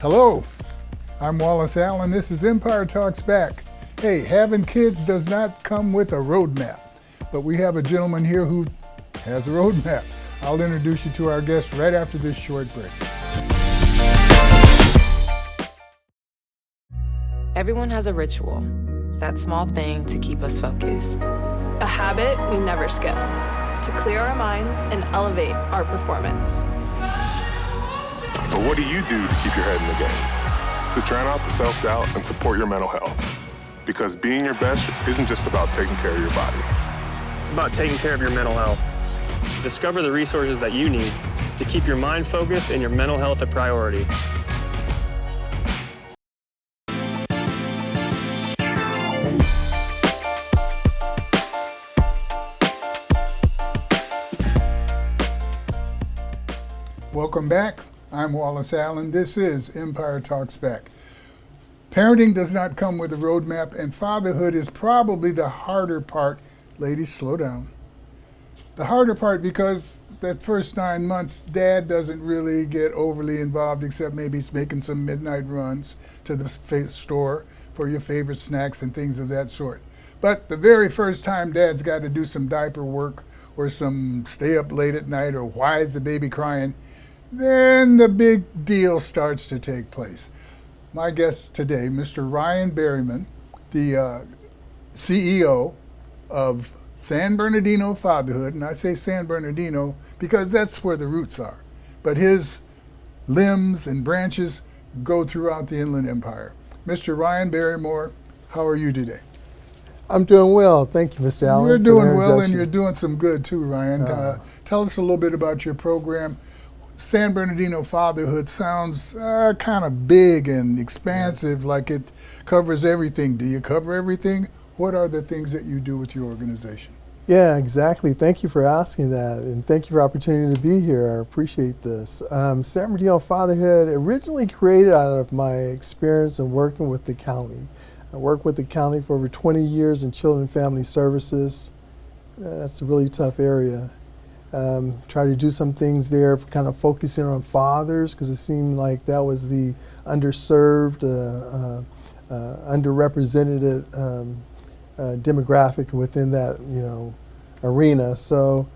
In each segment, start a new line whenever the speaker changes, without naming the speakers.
Hello, I'm Wallace Allen. This is Empire Talks Back. Hey, having kids does not come with a roadmap, but we have a gentleman here who has a roadmap. I'll introduce you to our guest right after this short break.
Everyone has a ritual, that small thing to keep us focused.
A habit we never skip, to clear our minds and elevate our performance.
But what do you do to keep your head in the game? To drown out the self-doubt and support your mental health. Because being your best isn't just about taking care of your body.
It's about taking care of your mental health. Discover the resources that you need to keep your mind focused and your mental health a priority.
Welcome back. I'm Wallace Allen. This is Empire Talks Back. Parenting does not come with a roadmap, and fatherhood is probably the harder part. Ladies, slow down. The harder part because that first 9 months, dad doesn't really get overly involved except maybe making some midnight runs to the store for your favorite snacks and things of that sort. But the very first time dad's got to do some diaper work or some stay up late at night or why is the baby crying, then the big deal starts to take place. My guest today, Mr. Ryan Berryman, the CEO of San Bernardino Fatherhood, and I say San Bernardino because that's where the roots are, but his limbs and branches go throughout the Inland Empire. Mr. Ryan Berryman, how are you today?
I'm doing well, thank you, Mr. Allen.
You're doing well, and you're doing some good too, Ryan. Tell us a little bit about your program. San Bernardino Fatherhood sounds kind of big and expansive, like it covers everything. Do you cover everything? What are the things that you do with your organization?
Yeah, exactly. Thank you for asking that, and thank you for the opportunity to be here. I appreciate this. San Bernardino Fatherhood originally created out of my experience in working with the county. I worked with the county for over 20 years in children and family services. That's a really tough area. Try to do some things there, kind of focusing on fathers, because it seemed like that was the underserved, underrepresented demographic within that, arena. So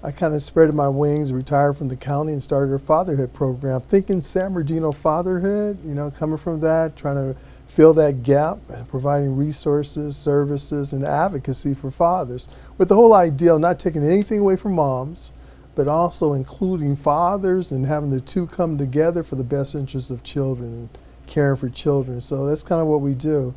I kind of spread my wings, retired from the county, and started a fatherhood program. Thinking San Bernardino Fatherhood, coming from that, trying to fill that gap and providing resources, services, and advocacy for fathers, with the whole idea of not taking anything away from moms, but also including fathers and having the two come together for the best interests of children and caring for children. So that's kind of what we do.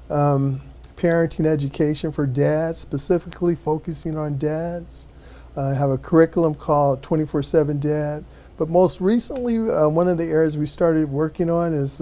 Parenting education for dads, specifically focusing on dads. I have a curriculum called 24/7 Dad, but most recently, one of the areas we started working on is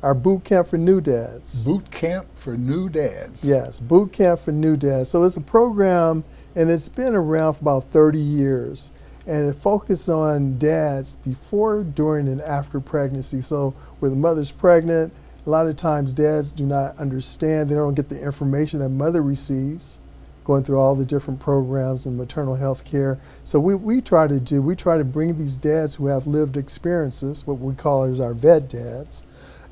our boot camp for new dads.
Boot camp for new dads.
Yes, boot camp for new dads. So it's a program, and it's been around for about 30 years, and it focuses on dads before, during, and after pregnancy. So where the mother's pregnant, a lot of times dads do not understand, they don't get the information that mother receives, going through all the different programs in maternal health care. So we try to bring these dads who have lived experiences, what we call as our vet dads,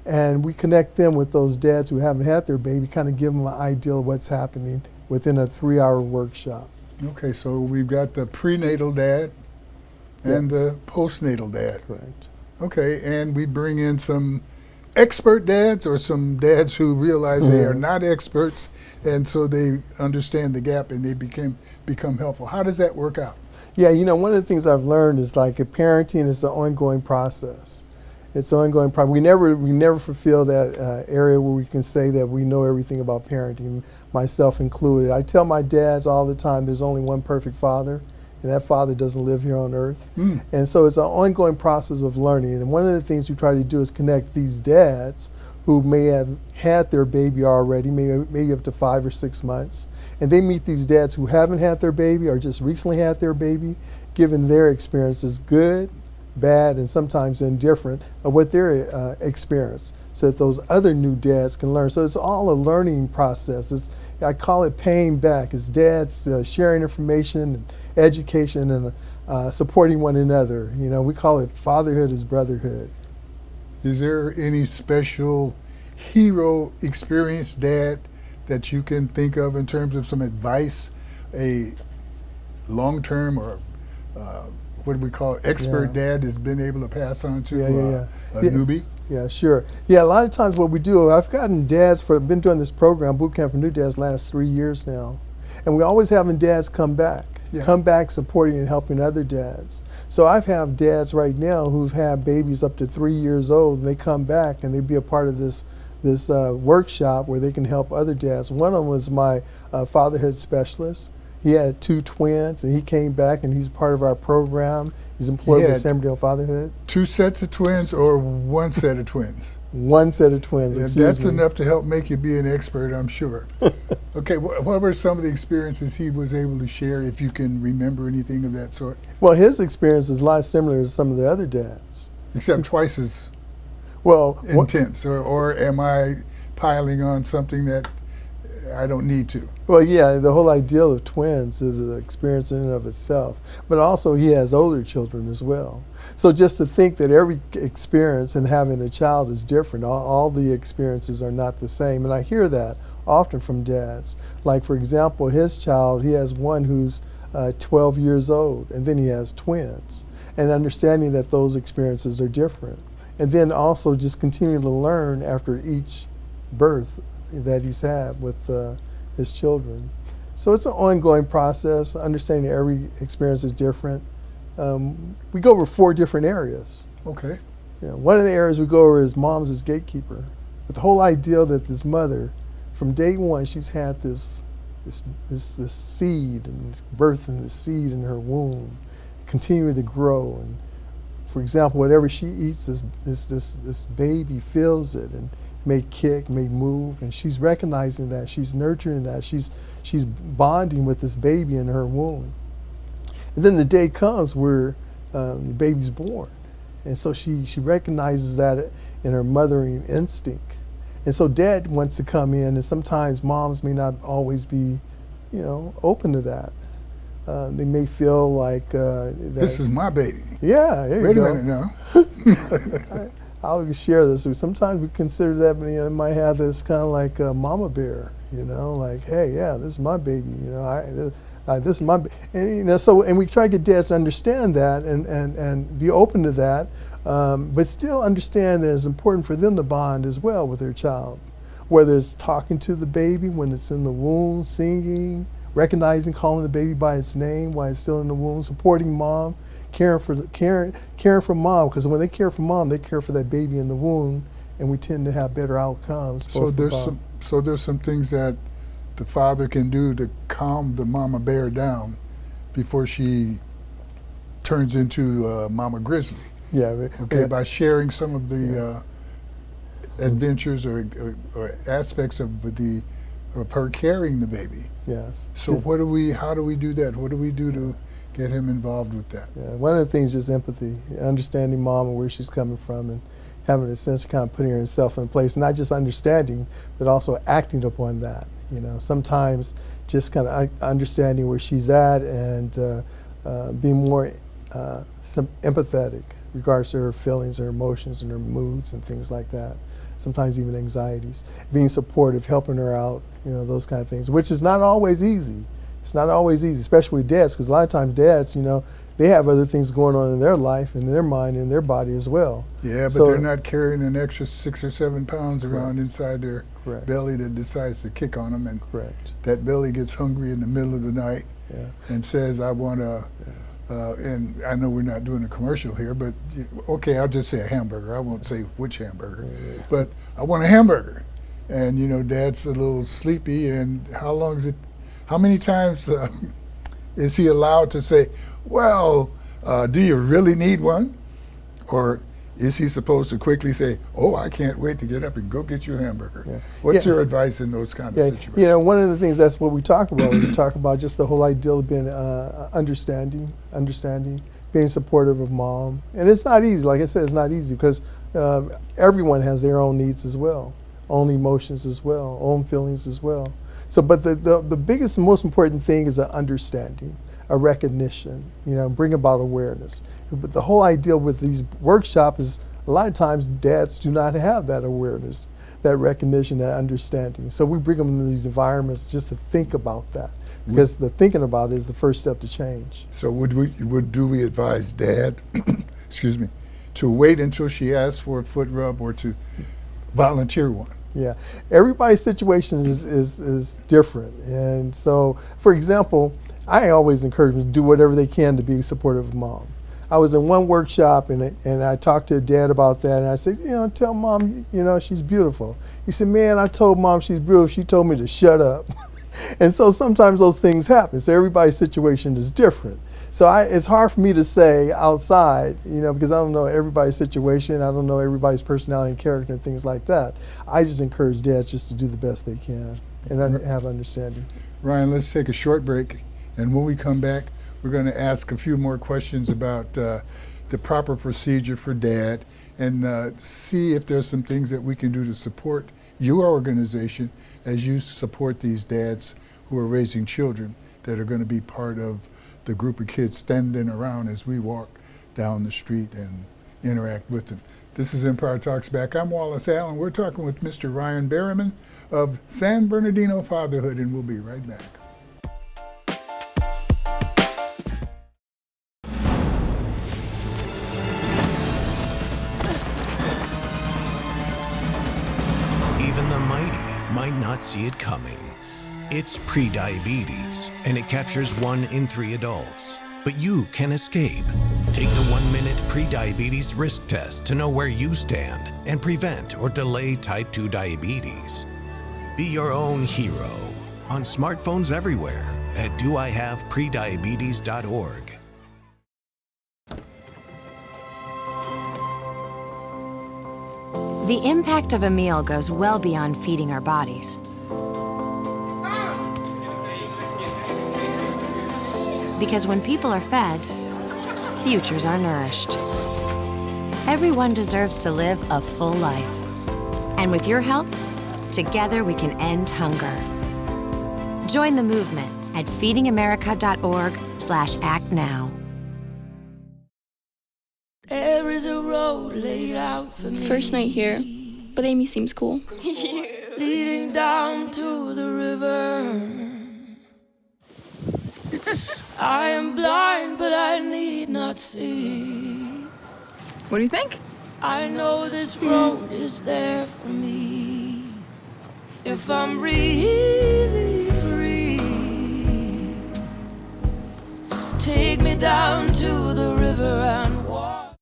and we connect them with those dads who haven't had their baby, kind of give them an idea of what's happening within a 3-hour workshop.
Okay, so we've got the prenatal dad and
Yes.
the postnatal dad.
Correct.
Okay, and we bring in some expert dads or some dads who realize they are not experts, and so they understand the gap and they become helpful. How does that work out?
Yeah, one of the things I've learned is like parenting is an ongoing process. It's an ongoing problem. We never fulfill that area where we can say that we know everything about parenting, myself included. I tell my dads all the time there's only one perfect father, and that father doesn't live here on earth. And so it's an ongoing process of learning. And one of the things we try to do is connect these dads who may have had their baby already, maybe up to 5 or 6 months, and they meet these dads who haven't had their baby or just recently had their baby, given their experiences, good, bad, and sometimes indifferent, of what their experience, so that those other new dads can learn. So it's all a learning process. I call it paying back. It's dads sharing information, and education, and supporting one another. We call it fatherhood is brotherhood.
Is there any special hero experienced dad that you can think of in terms of some advice, a long-term or what do we call it, expert dad has been able to pass on to a newbie?
Yeah, sure. Yeah, a lot of times what we do, I've gotten dads been doing this program, Boot Camp for New Dads, last 3 years now. And we always having dads come back supporting and helping other dads. So I've have dads right now who've had babies up to 3 years old, and they come back and they be a part of this workshop where they can help other dads. One of them was my fatherhood specialist. He had 2 twins, and he came back, and he's part of our program. He's employed with San Bernardino Fatherhood.
2 sets of twins or 1 set of twins?
1 set of twins,
That's enough to help make you be an expert, I'm sure. Okay, what were some of the experiences he was able to share, if you can remember anything of that sort?
Well, his experience is a lot similar to some of the other dads.
Except twice as
well
intense, or am I piling on something that I don't need to?
Well, yeah, the whole ideal of twins is an experience in and of itself, but also he has older children as well. So just to think that every experience in having a child is different, all the experiences are not the same, and I hear that often from dads. Like, for example, his child, he has one who's 12 years old, and then he has twins, and understanding that those experiences are different. And then also just continue to learn after each birth that he's had with his children. So it's an ongoing process, understanding every experience is different. We go over 4 different areas.
Okay.
Yeah, one of the areas we go over is mom's as gatekeeper. But the whole idea that this mother, from day one, she's had this seed and birthing the seed in her womb, continuing to grow. And for example, whatever she eats, this baby feels it and may kick, may move, and she's recognizing that, she's nurturing that, she's bonding with this baby in her womb. And then the day comes where the baby's born, and so she recognizes that in her mothering instinct. And so dad wants to come in, and sometimes moms may not always be, open to that. They may feel like
this is my baby.
Yeah, there you go.
Wait a minute now.
I'll share this. Sometimes we consider that, it might have this kind of like a mama bear, like, hey, yeah, this is my baby, this is my, and we try to get dads to understand that and be open to that, but still understand that it's important for them to bond as well with their child, whether it's talking to the baby when it's in the womb, singing, recognizing, calling the baby by its name while it's still in the womb, supporting mom, caring for mom, because when they care for mom, they care for that baby in the womb, and we tend to have better outcomes.
So there's some things that the father can do to calm the mama bear down before she turns into mama grizzly.
Yeah.
Okay, by sharing some of the adventures or aspects of her carrying the baby.
Yes.
So how do we do that? What do we do to get him involved with that?
Yeah, one of the things is empathy, understanding mom and where she's coming from, and having a sense of kind of putting herself in place, not just understanding, but also acting upon that. Sometimes just kind of understanding where she's at and being more empathetic regards to her feelings, her emotions, and her moods and things like that. Sometimes even anxieties. Being supportive, helping her out, those kind of things, which is not always easy. It's not always easy, especially with dads, because a lot of times dads, they have other things going on in their life and in their mind and in their body as well.
Yeah, but they're not carrying an extra 6 or 7 pounds around inside their belly that decides to kick on them, and that belly gets hungry in the middle of the night and says, I want to, and I know we're not doing a commercial here, but okay, I'll just say a hamburger. I won't say which hamburger, but I want a hamburger. And dad's a little sleepy, and how many times is he allowed to say, well, do you really need one? Or is he supposed to quickly say, oh, I can't wait to get up and go get you a hamburger? Yeah. What's your advice in those kind of situations?
One of the things, that's what we talk about. We talk about just the whole ideal of being understanding, being supportive of mom. And it's not easy. Like I said, it's not easy because everyone has their own needs as well, own emotions as well, own feelings as well. So, but the biggest and most important thing is an understanding, a recognition, bring about awareness. But the whole idea with these workshops is A lot of times dads do not have that awareness, that recognition, that understanding. So we bring them into these environments just to think about that, because the thinking about it is the first step to change.
So do we advise dad, excuse me, to wait until she asks for a foot rub or to volunteer one?
Yeah, everybody's situation is different. And so, for example, I always encourage them to do whatever they can to be supportive of mom. I was in one workshop and I talked to a dad about that, and I said, tell mom, she's beautiful. He said, man, I told mom she's beautiful. She told me to shut up. And so sometimes those things happen. So everybody's situation is different. So it's hard for me to say outside, because I don't know everybody's situation. I don't know everybody's personality and character and things like that. I just encourage dads just to do the best they can and have understanding.
Ryan, let's take a short break. And when we come back, we're going to ask a few more questions about the proper procedure for dad and see if there's some things that we can do to support your organization as you support these dads who are raising children that are going to be part of the group of kids standing around as we walk down the street and interact with them. This is Empire Talks Back. I'm Wallace Allen. We're talking with Mr. Ryan Berryman of San Bernardino Fatherhood, and we'll be right back.
Even the mighty might not see it coming. It's prediabetes, and it captures 1 in 3 adults. But you can escape. Take the 1-minute prediabetes risk test to know where you stand and prevent or delay type 2 diabetes. Be your own hero on smartphones everywhere at doihaveprediabetes.org.
The impact of a meal goes well beyond feeding our bodies. Because when people are fed, futures are nourished. Everyone deserves to live a full life. And with your help, together we can end hunger. Join the movement at feedingamerica.org/act now.
There is a road laid out for me.
First night here, but Amy seems cool.
Leading down to the river. I am blind, but I need not see.
What do you think?
I know this road is there for me. If I'm really free, take me down to the river and walk.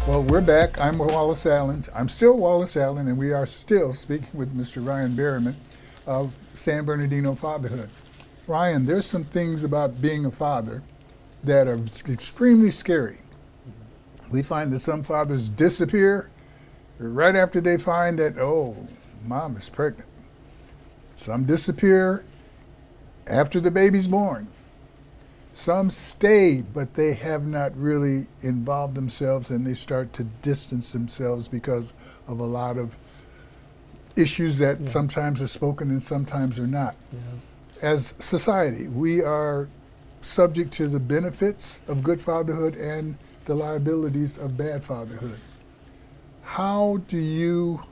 Well, we're back. I'm Wallace Allen. I'm still Wallace Allen, and we are still speaking with Mr. Ryan Berryman of San Bernardino Fatherhood. Ryan, there's some things about being a father that are extremely scary. We find that some fathers disappear right after they find that, oh, mom is pregnant. Some disappear after the baby's born. Some stay, but they have not really involved themselves, and they start to distance themselves because of a lot of issues that sometimes are spoken and sometimes are not.
Yeah.
As society, we are subject to the benefits of good fatherhood and the liabilities of bad fatherhood. How do you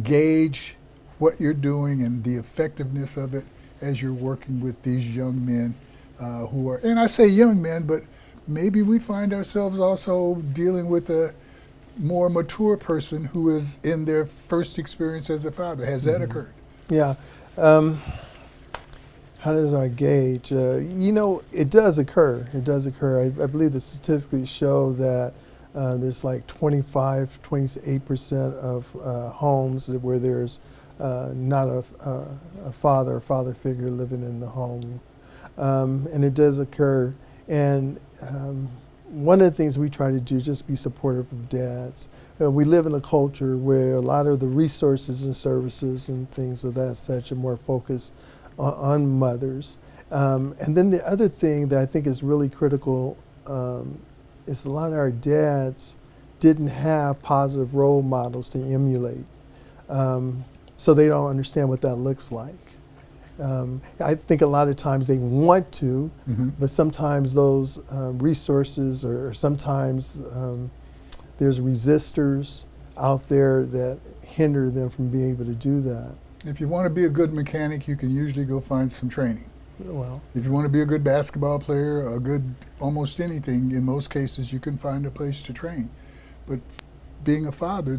gauge what you're doing and the effectiveness of it as you're working with these young men who are, and I say young men, but maybe we find ourselves also dealing with a more mature person who is in their first experience as a father. Has that occurred?
Yeah. How does I gauge? It does occur. It does occur. I believe the statistics show that there's like 28% of homes where there's not a father or father figure living in the home. And it does occur. And one of the things we try to do is just be supportive of dads. We live in a culture where a lot of the resources and services and things of that such are more focused on mothers. And then the other thing that I think is really critical is a lot of our dads didn't have positive role models to emulate. So they don't understand what that looks like. I think a lot of times they want to, but sometimes those resources or sometimes there's resistors out there that hinder them from being able to do that.
If you want to be a good mechanic, you can usually go find some training.
Well,
If you want to be a good basketball player, a good almost anything, in most cases you can find a place to train. But being a father,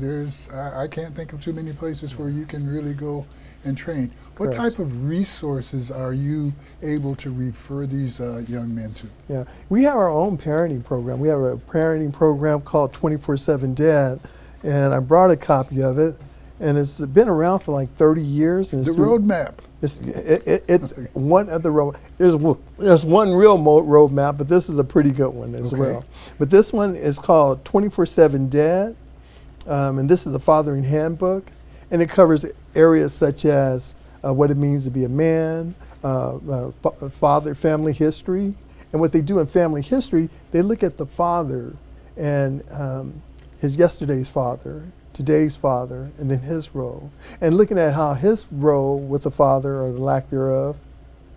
I can't think of too many places where you can really go and train. What
Correct.
type of resources are you able to refer these young men to?
yeah, we have our own parenting program. We have a parenting program called 24/7 Dad, and I brought a copy of it, and it's been around for like 30 years. And
The
it's
roadmap.
It's one of the road. There's one real roadmap, but this is a pretty good one as well. But this one is called 24/7 Dad, and this is the Fathering Handbook, and it covers areas such as what it means to be a man, father, family history, and what they do in family history, they look at the father and his yesterday's father, today's father, and then his role. And looking at how his role with the father, or the lack thereof,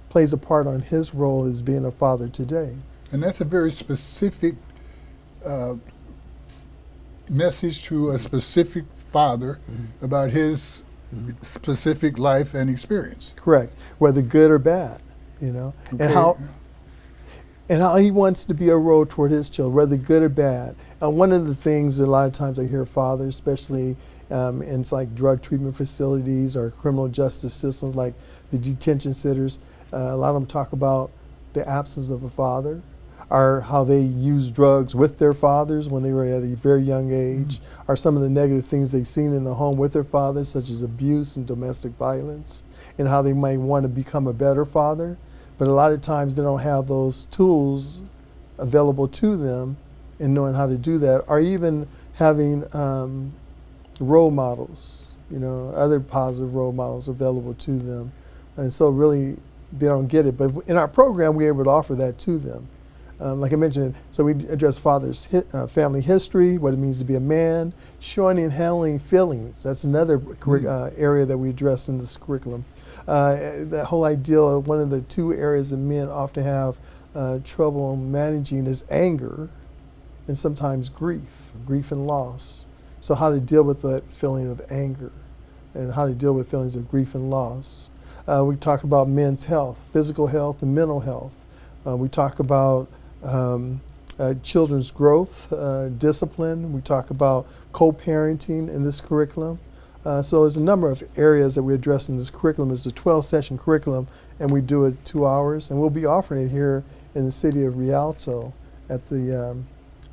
plays a part on his role as being a father today.
And that's a very specific message to a specific father about his specific life and experience.
Correct. Whether good or bad, you know, and how he wants to be a role toward his children, whether good or bad. One of the things a lot of times I hear fathers, especially in like drug treatment facilities or criminal justice systems like the detention centers, a lot of them talk about the absence of a father, or how they use drugs with their fathers when they were at a very young age, or some of the negative things they've seen in the home with their fathers, such as abuse and domestic violence, and how they might want to become a better father. But a lot of times they don't have those tools available to them in knowing how to do that, or even having role models, you know, other positive role models available to them. And so really they don't get it. But in our program, we're able to offer that to them. Like I mentioned, so we address father's family history, what it means to be a man, showing and handling feelings. That's another area that we address in this curriculum. The whole idea of one of the two areas that men often have trouble managing is anger and sometimes grief and loss. So how to deal with that feeling of anger and how to deal with feelings of grief and loss. We talk about men's health, physical health and mental health. We talk about children's growth, discipline. We talk about co-parenting in this curriculum. So there's a number of areas that we address in this curriculum. It's a 12-session curriculum, and we do it 2 hours. And we'll be offering it here in the city of Rialto at the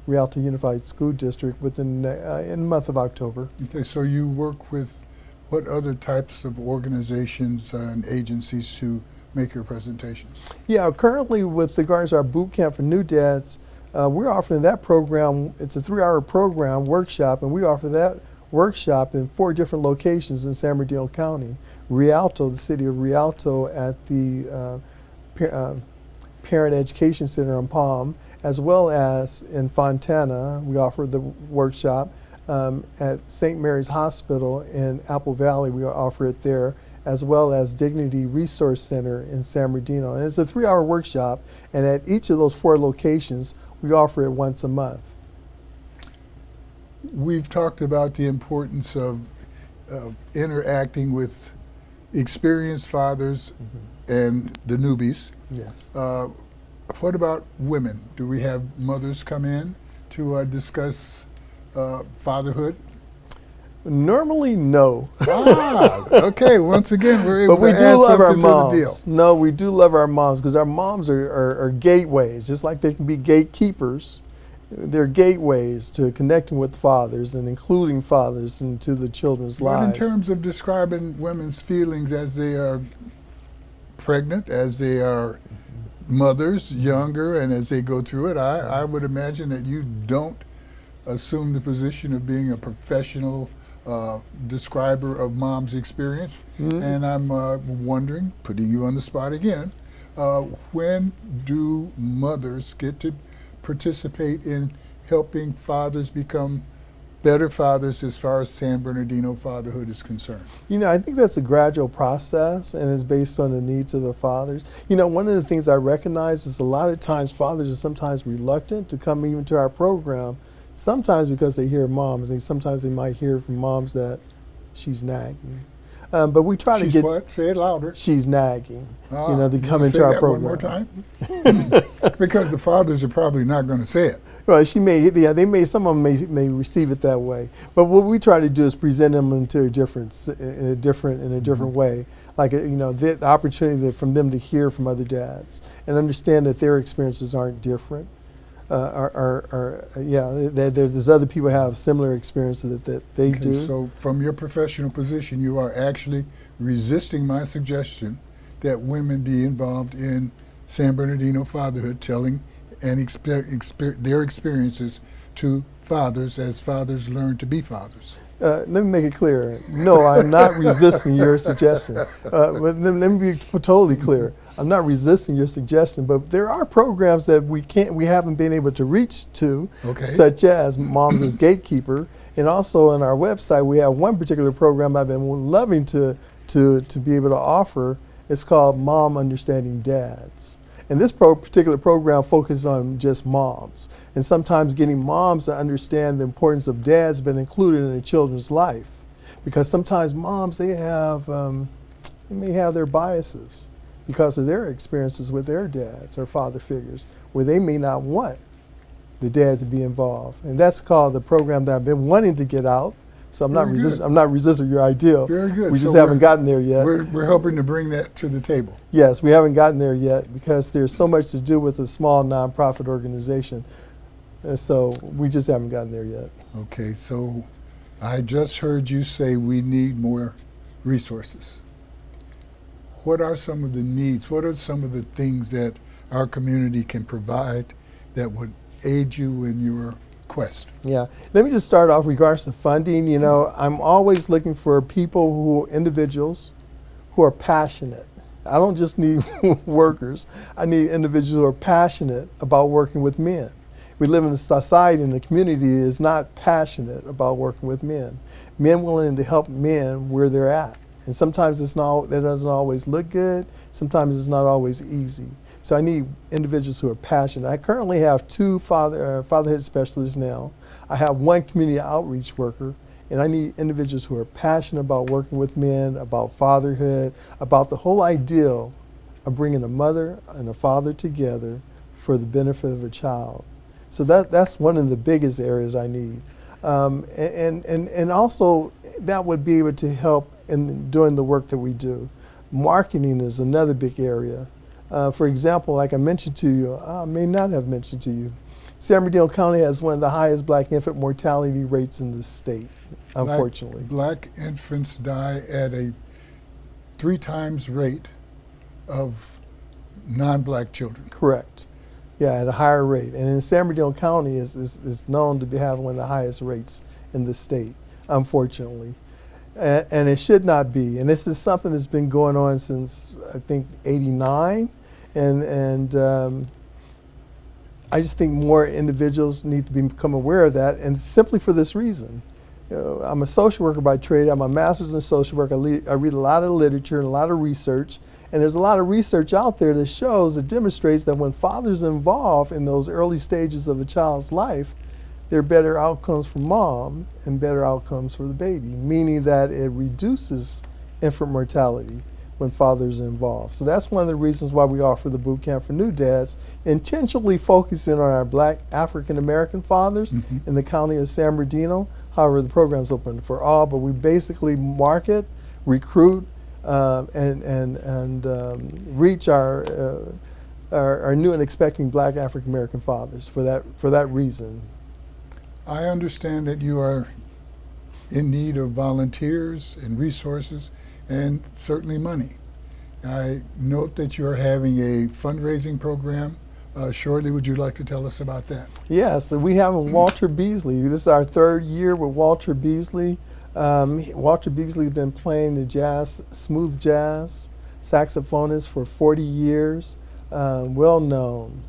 Rialto Unified School District in the month of October.
Okay, so you work with what other types of organizations and agencies to make your presentations?
Yeah, currently with regards to our boot camp for new dads, we're offering that program. It's a 3-hour program workshop, and we offer that workshop in 4 different locations in San Bernardino County. Rialto, the city of Rialto, at the Parent Education Center on Palm, as well as in Fontana. We offer the workshop at St. Mary's Hospital in Apple Valley. We offer it there, as well as Dignity Resource Center in San Bernardino. And it's a 3-hour workshop, and at each of those 4 locations, we offer it once a month.
We've talked about the importance of interacting with experienced fathers and the newbies.
Yes.
What about women? Do we have mothers come in to discuss fatherhood?
Normally, no.
Okay. Once again, we're able
but we
to
do
add
love our
something to the deal.
moms. No, we do love our moms, because our moms are gateways, just like they can be gatekeepers. They're gateways to connecting with fathers and including fathers into the children's
But
lives.
in terms of describing women's feelings as they are pregnant, as they are mothers, younger, and as they go through it, I would imagine that you don't assume the position of being a professional describer of mom's experience. And I'm wondering, putting you on the spot again, when do mothers get to participate in helping fathers become better fathers as far as San Bernardino fatherhood is concerned?
You know, I think that's a gradual process, and it's based on the needs of the fathers. You know, one of the things I recognize is a lot of times fathers are sometimes reluctant to come even to our program, sometimes because they hear moms, and sometimes they might hear from moms that she's nagging. But we try to
She's
get.
what? Say it louder.
She's nagging.
Ah,
you know, to
you
come
wanna
into
say
our
that
program.
one more time? Because the fathers are probably not going to say it.
Right, she may, yeah, they may, some of them may receive it that way. But what we try to do is present them into a different, in a different way. Like, you know, the opportunity from them to hear from other dads and understand that their experiences aren't different. There's other people who have similar experiences that they
Okay,
do.
so from your professional position, you are actually resisting my suggestion that women be involved in San Bernardino fatherhood, telling and their experiences to fathers as fathers learn to be fathers.
Let me make it clear. No, I'm not resisting your suggestion. But let me be totally clear. I'm not resisting your suggestion, but there are programs that we haven't been able to reach to, such as Moms as Gatekeeper, and also on our website we have one particular program I've been loving to be able to offer. It's called Mom Understanding Dads. And this particular program focuses on just moms. And sometimes getting moms to understand the importance of dads been included in their children's life. Because sometimes moms, they may have their biases because of their experiences with their dads or father figures, where they may not want the dad to be involved. And that's called the program that I've been wanting to get out. So I'm not resisting your idea.
Very good.
We just haven't gotten there yet.
We're hoping to bring that to the table.
Yes, we haven't gotten there yet because there's so much to do with a small nonprofit organization. So we just haven't gotten there yet.
Okay, so I just heard you say we need more resources. What are some of the needs? What are some of the things that our community can provide that would aid you in your quest?
Yeah, let me just start off regards to funding. You know, I'm always looking for individuals who are passionate. I don't just need workers. I need individuals who are passionate about working with men. We live in a society and a community that is not passionate about working with men. Men willing to help men where they're at. And sometimes that doesn't always look good. Sometimes it's not always easy. So I need individuals who are passionate. I currently have 2 fatherhood specialists now. I have 1 community outreach worker, and I need individuals who are passionate about working with men, about fatherhood, about the whole ideal of bringing a mother and a father together for the benefit of a child. So that's one of the biggest areas I need. And also that would be able to help in doing the work that we do. Marketing is another big area. For example, like I mentioned to you, I may not have mentioned to you, San Bernardino County has one of the highest black infant mortality rates in the state, unfortunately.
Black infants die at a 3 times rate of non-black children.
Correct. Yeah, at a higher rate. And in San Bernardino County is known to be having one of the highest rates in the state, unfortunately. And it should not be. And this is something that's been going on since, I think, '89. And I just think more individuals need to become aware of that, and simply for this reason. You know, I'm a social worker by trade. I'm a master's in social work. I read a lot of literature and a lot of research. And there's a lot of research out there that demonstrates that when fathers are involved in those early stages of a child's life, there are better outcomes for mom and better outcomes for the baby, meaning that it reduces infant mortality when fathers are involved. So that's one of the reasons why we offer the boot camp for new dads, intentionally focusing on our black African American fathers in the county of San Bernardino. However, the program's open for all, but we basically market, recruit, and reach our new and expecting black African American fathers for that reason.
I understand that you are in need of volunteers and resources and certainly money. I note that you're having a fundraising program shortly. Would you like to tell us about that?
Yes, so we have Walter Beasley. This is our 3rd year with Walter Beasley. Walter Beasley has been playing the jazz, smooth jazz saxophonist for 40 years, well known.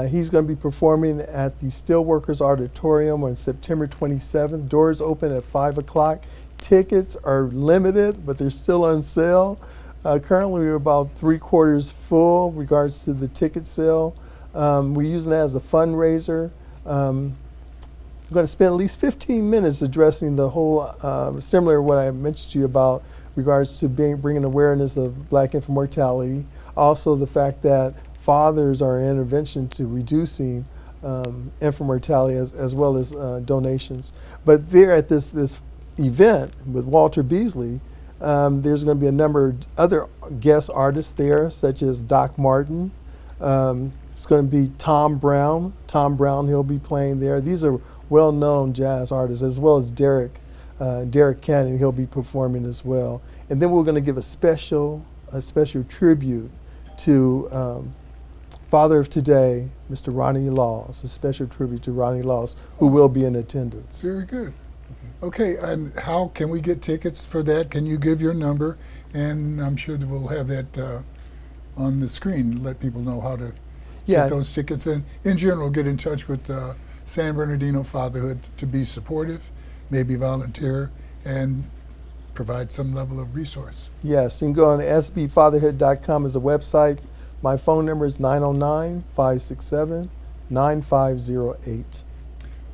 He's going to be performing at the Steelworkers Auditorium on September 27th. Doors open at 5 o'clock. Tickets are limited, but they're still on sale. Currently, we're about 3/4 full in regards to the ticket sale. We're using that as a fundraiser. I'm going to spend at least 15 minutes addressing the whole, similar to what I mentioned to you about regards to bringing awareness of Black infant mortality. Also, the fact that fathers are an intervention to reducing infant mortality as well as donations. But there at this event with Walter Beasley, there's going to be a number of other guest artists there, such as Doc Martin. It's going to be Tom Brown. Tom Brown, he'll be playing there. These are well-known jazz artists, as well as Derek Cannon, he'll be performing as well. And then we're going to give a special tribute to Father of Today, Mr. Ronnie Laws, a special tribute to Ronnie Laws, who will be in attendance.
Very good. Okay, and how can we get tickets for that? Can you give your number? And I'm sure that we'll have that on the screen, let people know how to get those tickets. And in general, get in touch with San Bernardino Fatherhood to be supportive, maybe volunteer, and provide some level of resource.
Yes, you can go on sbfatherhood.com as a website. My phone number is 909-567-9508.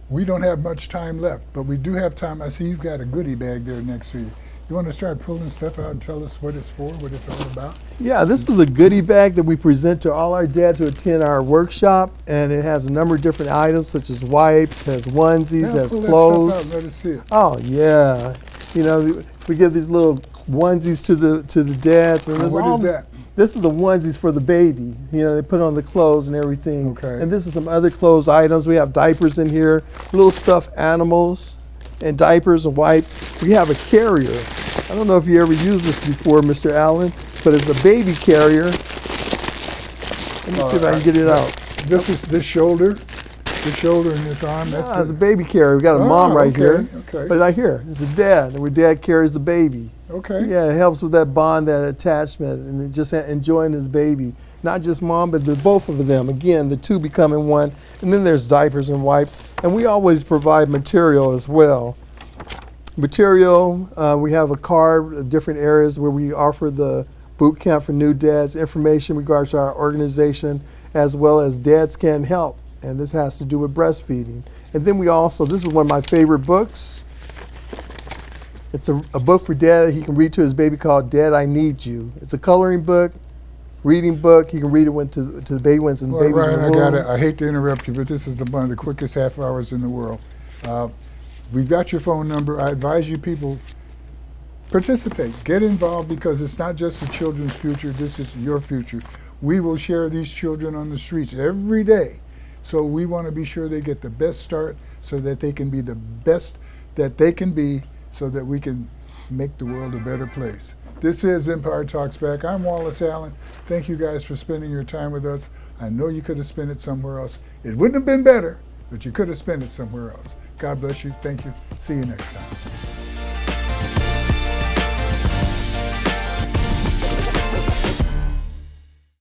We don't have much time left, but we do have time. I see you've got a goodie bag there next to you. You want to start pulling stuff out and tell us what it's for, what it's all about?
Yeah, this is a goodie bag that we present to all our dads who attend our workshop, and it has a number of different items such as wipes, has onesies, has clothes.
That stuff out, let us see it.
Oh yeah, you know, we give these little onesies to the dads, and
what is that?
This is the onesies for the baby. You know, they put on the clothes and everything.
Okay.
And this is some other clothes items. We have diapers in here, little stuffed animals, and diapers and wipes. We have a carrier. I don't know if you ever used this before, Mr. Allen, but it's a baby carrier. Let me see if I can get it out.
This is this shoulder and this arm. That's
it's a baby carrier. We got a mom right here.
Okay.
But right here, it's a dad, and where dad carries the baby.
Okay.
Yeah, it helps with that bond, that attachment, and just enjoying his baby. Not just mom, but both of them. Again, the two becoming one. And then there's diapers and wipes. And we always provide material as well. Material, we have a card, different areas where we offer the boot camp for new dads, information in regards to our organization, as well as Dads Can Help. And this has to do with breastfeeding. And then we also, this is one of my favorite books. It's a book for dad that he can read to his baby called Dad, I Need You. It's a coloring book, reading book. He can read it to the baby when it's in baby's
Ryan,
womb.
I hate to interrupt you, but this is one of the quickest half hours in the world. We've got your phone number. I advise you people, participate, get involved, because it's not just the children's future, this is your future. We will share these children on the streets every day. So we want to be sure they get the best start so that they can be the best that they can be, so that we can make the world a better place. This is Empire Talks Back. I'm Wallace Allen. Thank you guys for spending your time with us. I know you could have spent it somewhere else. It wouldn't have been better, but you could have spent it somewhere else. God bless you. Thank you. See you next time.